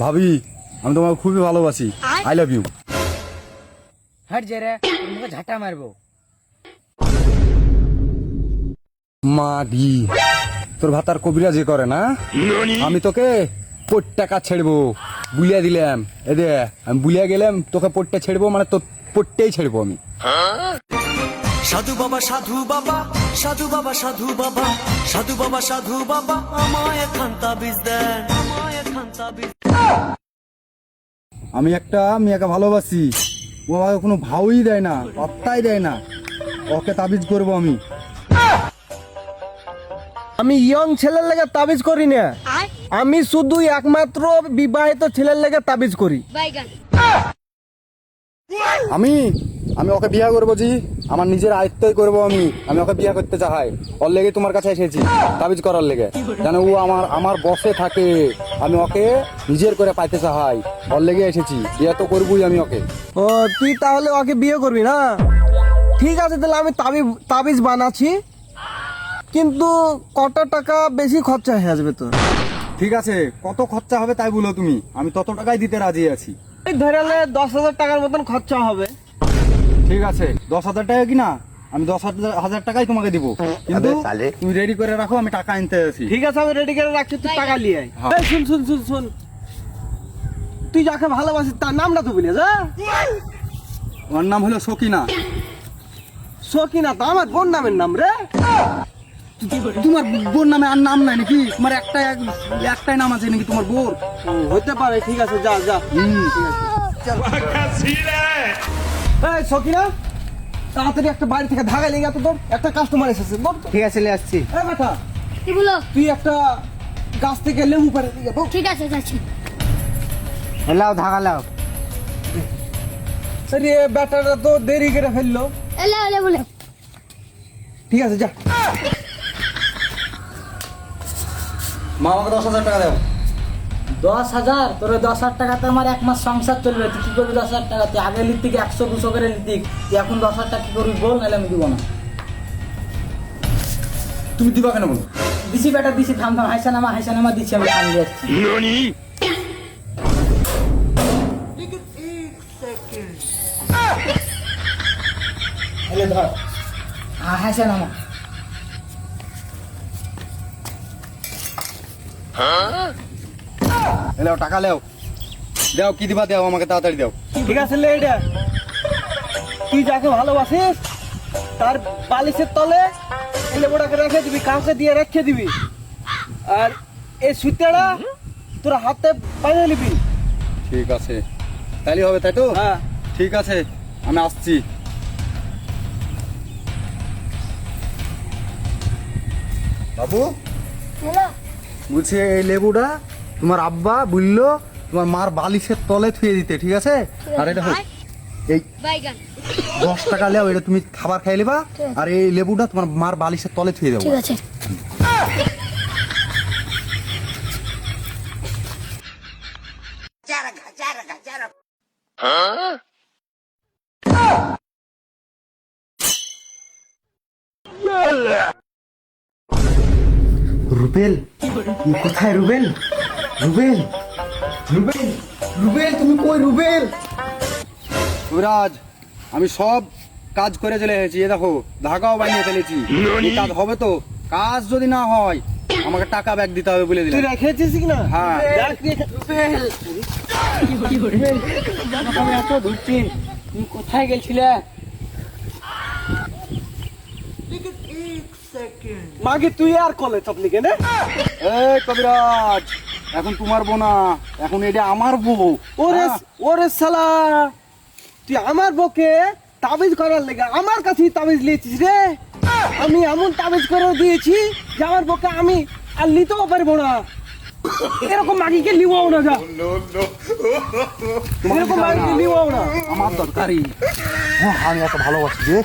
ভাবি, আমি তোমাকে খুবই ভালোবাসি। I love you. हट जे रे मुझे झटा मारबो। মাগি, তোর ভাতার কবিরাজি করে না? আমি তোকে 50 টাকা ছেড়বো, বুলিয়া দিলাম। এ দে, আমি বুলিয়া গেলাম, তোকে 50 টাকা ছেড়বো, মানে তোর 50 টাই ছেড়বো আমি। সাধু বাবা সাধু বাবা সাধু বাবা সাধু বাবা সাধু বাবা সাধু বাবা আমায় একখান তাবিজ দেন, আমায় একখান তাবিজ। আমি একটা মেয়েকে ভালোবাসি, ও আমাকে কোনো ভাওই দেয় না, পাত্তাই দেয় না। ওকে তাবিজ করবো আমি। আমি ইয়ং ছেলের লেগে তাবিজ করি না, আমি শুধু একমাত্র বিবাহিত ছেলের লেগে তাবিজ করি। আমি আমি ওকে বিয়ে করবো জি, আমার নিজের আয়ত্তই করবো আমি। আমি ওকে বিয়ে করতে চাই, ওর লেগে তোমার কাছে এসেছি তাবিজ করার লেগে। যেন ও আমার বসে থাকে, আমি ওকে নিজের করে পাইতে চাই, ওর লেগে এসেছি। বিয়ে তো করবোই আমি ওকে। ও তুই তাহলে ওকে বিয়ে করবি না? ঠিক আছে, তাহলে আমি তাবিজ বানাচ্ছি, কিন্তু কত টাকা বেশি খরচা হয়ে আসবে তোর? ঠিক আছে, কত খরচা হবে তাই বলো তুমি, আমি তত টাকাই দিতে রাজি আছি। এই ধরে নে 10,000 টাকার মতন খরচা হবে। ঠিক আছে, 10,000 টাকা কি না, আমি 10,000 টাকাই তোমাকে দিব, কিন্তু তুমি রেডি করে রাখো, আমি টাকা আনতে আছি। ঠিক আছে, আমি রেডি করে রাখছি, তুই টাকা নিয়ে আয়। হ্যাঁ। এই শুন শুন শুন শুন, তুই যাকে ভালোবাসিস তার নামটা তো বলিস। ওর নাম হলো সকিনা। সকিনা তো আমার বোন নামের নাম রে। তোমার বোন নামে আর নাম নাই নাকি? তোমার একটাই নাম আছে নাকি তোমার বোর? হতে পারে, ঠিক আছে, যা যা। এই সকিনা, তাড়াতাড়ি একটা বাড়ি থেকে ধাগা লেগে তো, তোর একটা কাস্টমার এসেছে। ঠিক আছে ले আসছি। এই বেটা, কি বলো? তুই একটা গাছ থেকে লেবু পাড়ে দিয়ে বল। ঠিক আছে যাচ্ছি। লাও ধাগা লাও। আরে বেটাটা তো দেরি করে ফেললো। এলে এলে বলে। ঠিক আছে, যা। মা, আমাকে 10,000 টাকা দাও। 10,000? তোর 10,000 টাকাতে আমার এক মাস সংসার চলবে। তুই কি করবি 10,000 টাকা? তুই আগে লিখতি 100-200 করে লিখতি, তুই এখন 10,000 টাকা কি করবি বল, নাহলে আমি দিব না। তুমি দিবা কেন বলো? দিছি বেটা দিছি, থাম থাম, হাইসা নামা দিচ্ছি, আমি খান দিয়েছি। এলে ধর, হাইসা নামা। এলাও, টাকা লেও, দাও, কি দিবা দাও, আমাকে তাড়াতাড়ি দাও। ঠিক আছে, লে এটা। তুই যাকে ভালোবাসিস তার বালিশের তলে এই লেবুটাকে রেখে দিবি, কাউকে দিয়ে রেখে দিবি, আর এই সুতেটা তোর হাতে বাইরে নিবি। ঠিক আছে, তাইলে হবে, তাই তো? হ্যাঁ। ঠিক আছে, আমি আসছি। বাবু, হ্যালো। বলছি এই লেবুটা তোমার আব্বা বললো তোমার মার বালিশের তলে থুয়ে দিতে, ঠিক আছে? আর এটা হোক, এই বাইগান। 10 টাকা লেও, এটা তুমি খাবার খাই নেবা, আর এই লেবুটা তোমার মার বালিশের তলে থুয়ে দেবো। ঠিক আছে। রুবেল, কোথায় রুবেল? রুবেল, রুবেল, রুবেল, তুমি কই রুবেল? যুবরাজ, আমি সব কাজ করে চলে এসেছি। এ দেখো, ধাগাও বানিয়ে ফেলেছি। এই কাজ হবে তো? কাজ যদি না হয় আমাকে টাকা ব্যাক দিতে হবে বলে তুই দিলাম। রেখেছিস কি না? হ্যাঁ। আমি এত ধরছি, তুমি কোথায় গেছিলে? মাগে তুই আর কলে চাপলি কেন? এই কবিরাজ, এখন তোমার বউ না, এখন এটা আমার বউ। ওরে হ্যাঁ। ওরে শালা, তুই আমার বউকে তাবিজ করার লেগে আমার কাছেই তাবিজ নিয়েছিস রে। আমি এমন তাবিজ করে দিয়েছি যে আমার বউকে আমি আর নিতেও পারবো না। এরকম মাগিকে লিবাও না, যা। এরকম মাগিকে লিবাও না। আমার দরকারই, আমি এত ভালোবাসি রে।